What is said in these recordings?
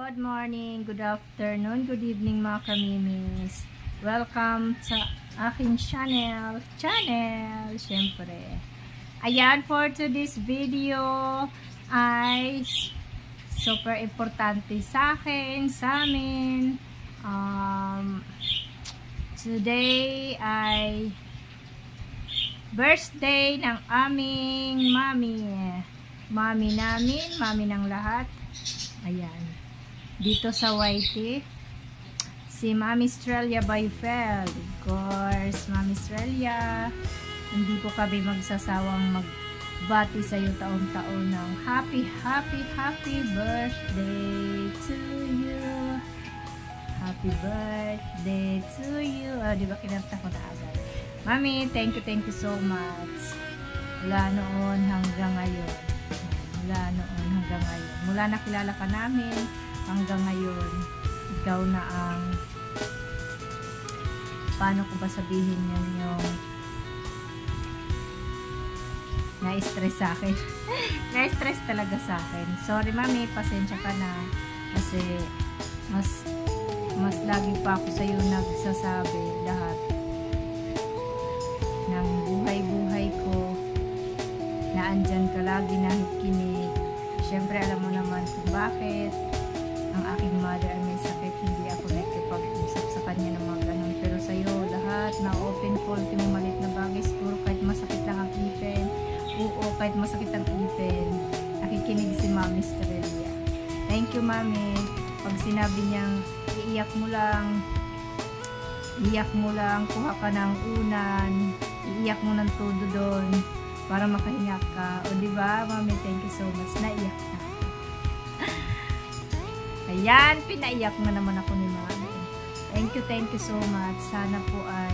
Good morning, good afternoon, good evening mga kamimis. Welcome sa aking channel, syempre. Ayan, for today's video ay super importante sa akin, sa amin. Today ay birthday ng aming mami namin, mami ng lahat. Ayan, dito sa YT, si Mami Estrella Bayfel. Of course, Mami Estrella, hindi po kami magsasawang magbati sa iyo taon-taon ng happy birthday to you. Happy birthday to you. Di ba kinanta ko na agad? Mami, thank you so much. Mula noon hanggang ngayon. Mula nakilala ka namin hanggang ngayon, ikaw na ang, paano ko ba sabihin yun, yung na-stress sa akin. Na-stress talaga sa akin. Sorry mami, pasensya ka na kasi mas lagi pa ako sa iyo nagsasabi lahat ng buhay ko na andyan ka lagi, nakikinig. Siyempre alam mo naman kung bakit ang aking mother ay may sakit, hindi ako nakikipag-usap sa kanya ng mga ganun. Pero sa'yo lahat na open fault yung malit na bagay, siguro kahit masakit lang ang ipin, kahit masakit ang ipin, nakikinig si Mami Estrella. Thank you mami. Pag sinabi niyang iiyak mo lang, kuha ka ng unan, iiyak mo ng todo doon para makahinga ka. O diba, mami, thank you so much. Naiyak na. Ayan, pinaiyak na naman ako ni mami. Thank you so much. Sana po ay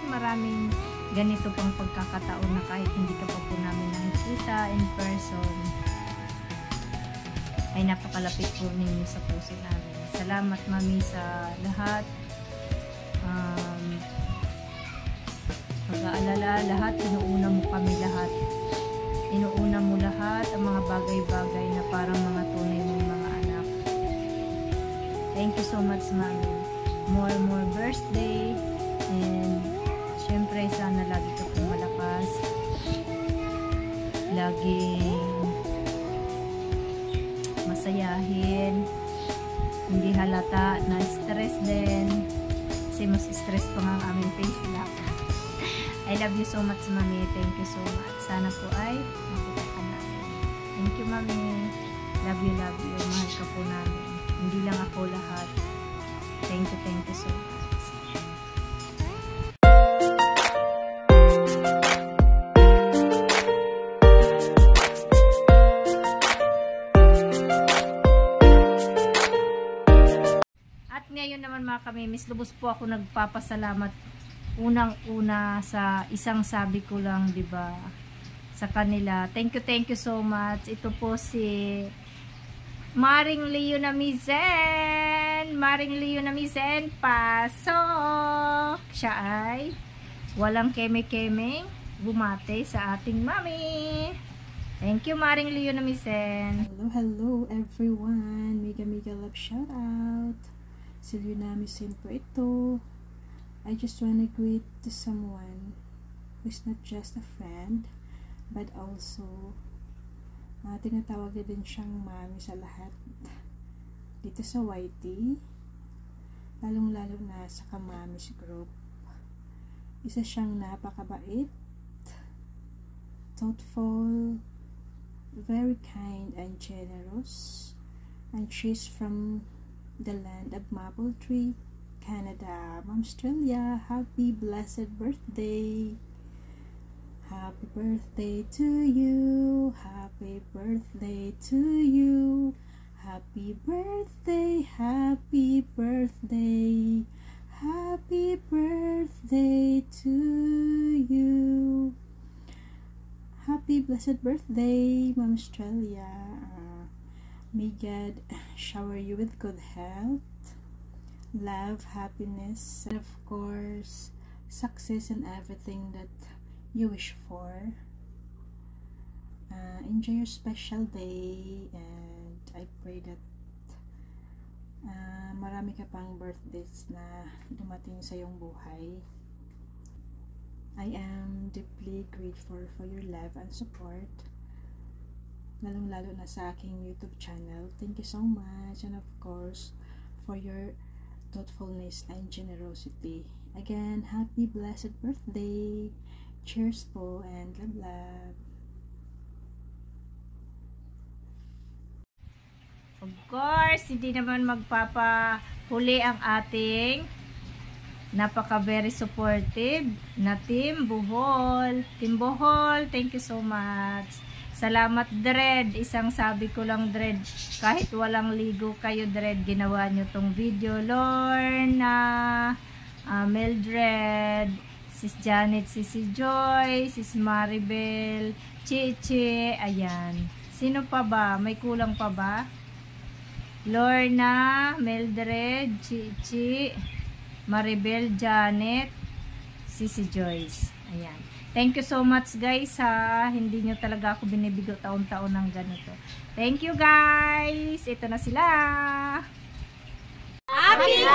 maraming ganito pang pagkakataon na kahit hindi ka pa po namin nakikita in person, ay napakalapit po ninyo sa puso namin. Salamat mami sa lahat. Pag-aalala lahat, inuuna mo kami lahat. Inuuna mo lahat ang mga bagay-bagay na parang mga tunay mong mga anak. Thank you so much mami. More birthday, and syempre sana lagi ka pong malakas, laging masayahin, hindi halata na stress din, kasi mas stress pa nga ang aming face lock. I love you so much mami. Thank you so much. Sana po ay makita ka namin. Thank you mami. Love you. Mahal ka po namin. Hindi lang ako, lahat. Thank you so much. At ngayon naman mga kamimis, lubos po ako nagpapasalamat unang-una sa isang sabi ko lang, 'di ba? Sa kanila. Thank you so much. Ito po si Maring Leo Namizen pasok. Siya ay walang keme-kemeng bumate sa ating mami. Thank you Maring Leo Namizen. Hello everyone. Mega love shout out. Si Leo Namizen po ito. I just want to greet to someone who's not just a friend, but also tinatawag na din siyang mami sa lahat dito sa YT, lalong-lalo na sa Kamamis group. Isa siyang napakabait, thoughtful, very kind and generous, and she's from the land of Maple Tree, Canada. Mom Estrella, happy blessed birthday. Happy birthday to you. Happy birthday to you. Happy birthday, happy birthday. Happy birthday to you. Happy blessed birthday, Mom Estrella. May God shower you with good health, love, happiness, and of course success in everything that you wish for. Enjoy your special day, and I pray that marami ka pang birthdays na dumating sa iyong buhay. I am deeply grateful for your love and support, lalong-lalo na sa aking YouTube channel. Thank you so much, and of course, for your thoughtfulness and generosity. Again, happy blessed birthday! Cheers po, and love love! Of course, hindi naman magpapahuli ang ating napaka-very supportive na Team Bohol. Team Bohol, thank you so much. Salamat, Dred. Isang sabi ko lang, Dred, kahit walang ligo kayo, Dred, ginawa nyo tong video. Lorna, Mildred, Sis Janet, Sis Joy, Sis Maribel, Chichi, ayan. Sino pa ba? May kulang pa ba? Lorna, Mildred, Chichi, Maribel, Janet, Sisi Joyce. Ayan. Thank you so much, guys, ha. Hindi nyo talaga ako binibigo taon-taon ng ganito. Thank you, guys. Ito na sila. Happy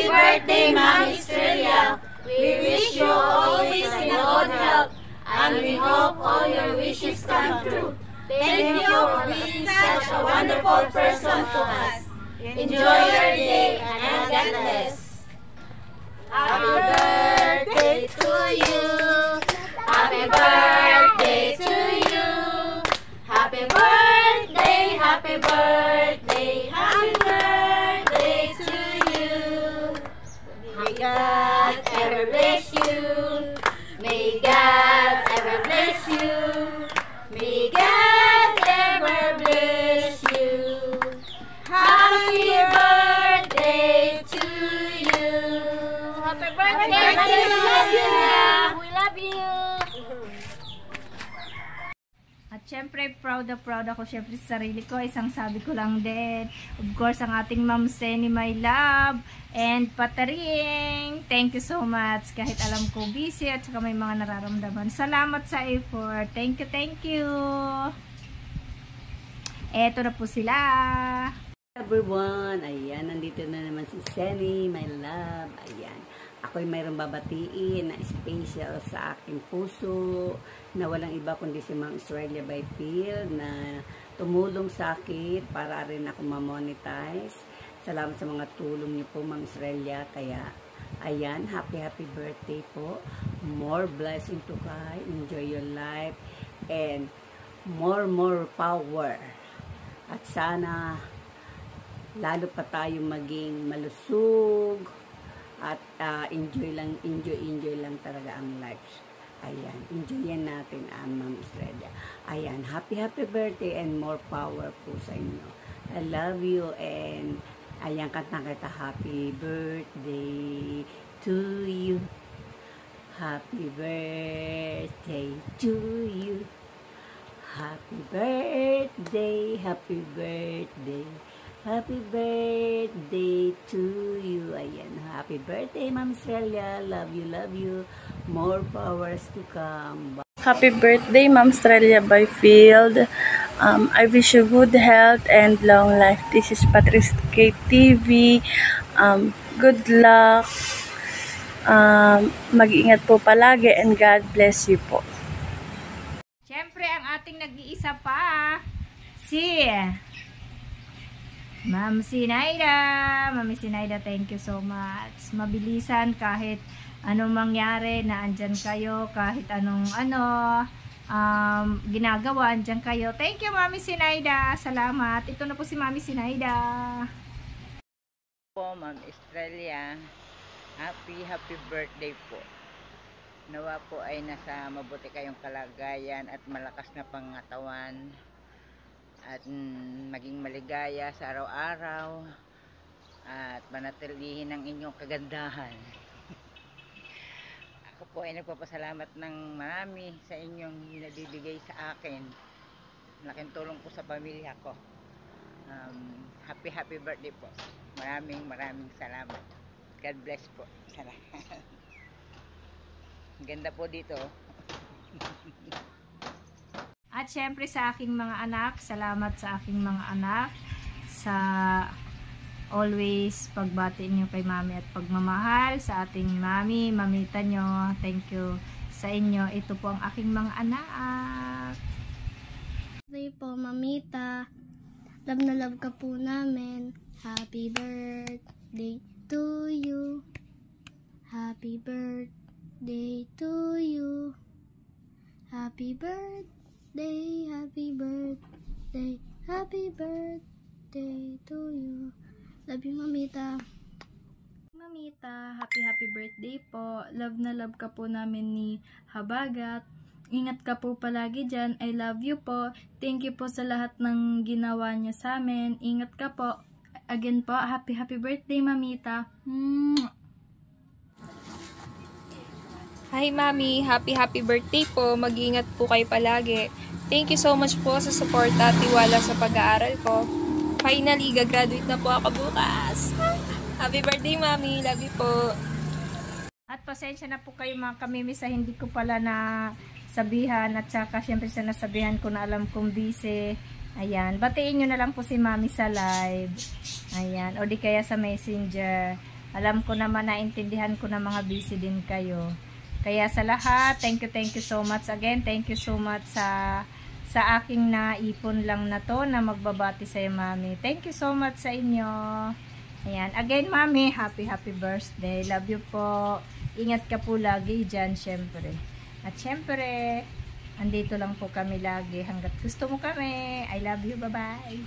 birthday, Ma'am Estrella. We wish you always in good health, and we hope all your wishes come true. Thank you for being such a wonderful person to us. Enjoy your day, and God bless. Happy birthday to you. Happy birthday to you. Happy birthday, happy birthday, happy birthday to you. May God ever bless you. May God ever bless you. May God ever bless you. Happy birthday to you. Happy birthday, we love you. At syempre, proud ako syempre sa sarili ko. Isang sabi ko lang din. Of course, ang ating Ma'am Seni, my love. And Pataring, thank you so much. Kahit alam ko busy at saka may mga nararamdaman. Salamat sa effort. Thank you. Eto na po sila. Everyone, ayan, nandito na naman si Seni, my love, ayan. Ako'y mayroong babatiin na special sa aking puso, na walang iba kundi si Ma'am Estrella Byfield, na tumulong sa akin para rin ako ma-monetize. Salamat sa mga tulong niyo po, Ma'am Estrella. Kaya, ayan, happy birthday po. More blessing to kay, enjoy your life, and more power. At sana, lalo pa tayo maging malusog at enjoy lang talaga ang life. Ayan, enjoyin natin ang Ma'am Estrella. Ayan, happy birthday and more power po sa inyo. I love you, and ayan, kantang kita, happy birthday to you. Happy birthday to you. Happy birthday, happy birthday. Happy birthday to you. Ayan, happy birthday, Ma'am Estrella. Love you. More powers to come. Happy birthday, Ma'am Estrella Byfield. I wish you good health and long life. This is Patrice KTV. Good luck. Mag-ingat po palagi, and God bless you po. Siyempre, ang ating nag-iisa pa, si Ma'am Sinaida. Ma'am Sinaida, thank you so much. Mabilisan, kahit anong mangyari, na andyan kayo, kahit anong ginagawa, andyan kayo. Thank you, Mami Sinaida. Salamat. Ito na po si Mami Sinaida. Po, Ma'am Estrella, happy birthday po. Nawa po ay nasa mabuti kayong kalagayan at malakas na pangatawan, at maging maligaya sa araw-araw, at manatilihin ang inyong kagandahan. Ako po ay nagpapasalamat ng marami sa inyong nabibigay sa akin. Malaking tulong po sa pamilya ko. Happy birthday po. Maraming salamat. God bless po. Salamat. Ganda po dito. At syempre sa aking mga anak, salamat sa aking mga anak sa always pagbati niyo kay mami at pagmamahal sa ating mami, mamita nyo. Thank you sa inyo. Ito po ang aking mga anak. Birthday po, mamita. Love na love ka po namin. Happy birthday to you. Happy birthday to you. Happy birthday, happy birthday, happy birthday to you. Love you, mamita. Mamita, happy birthday po. Love na love ka po namin ni Habagat. Ingat ka po palagi dyan. I love you po. Thank you po sa lahat ng ginawa niya sa amin. Ingat ka po. Again po, happy birthday, mamita. Hi Mami, happy birthday po. Mag-iingat po kayo palagi. Thank you so much po sa suporta at tiwala sa pag-aaral ko. Finally, gagraduate na po ako bukas. Happy birthday Mami, love you po. At pasensya na po kayo mga kamimi sa hindi ko pala na sabihan at saka syempre sa nasabihan ko na alam kong busy. Ayan, batiin nyo na lang po si mami sa live. Ayan, o di kaya sa messenger. Alam ko naman, naintindihan ko na mga busy din kayo. Kaya sa lahat, thank you so much again. Thank you so much sa aking naipon lang na to na magbabati sa'yo mami. Thank you so much sa inyo. Ayan, again mami, happy birthday. Love you po. Ingat ka po lagi dyan syempre. At syempre, andito lang po kami lagi hanggat gusto mo kami. I love you, bye bye.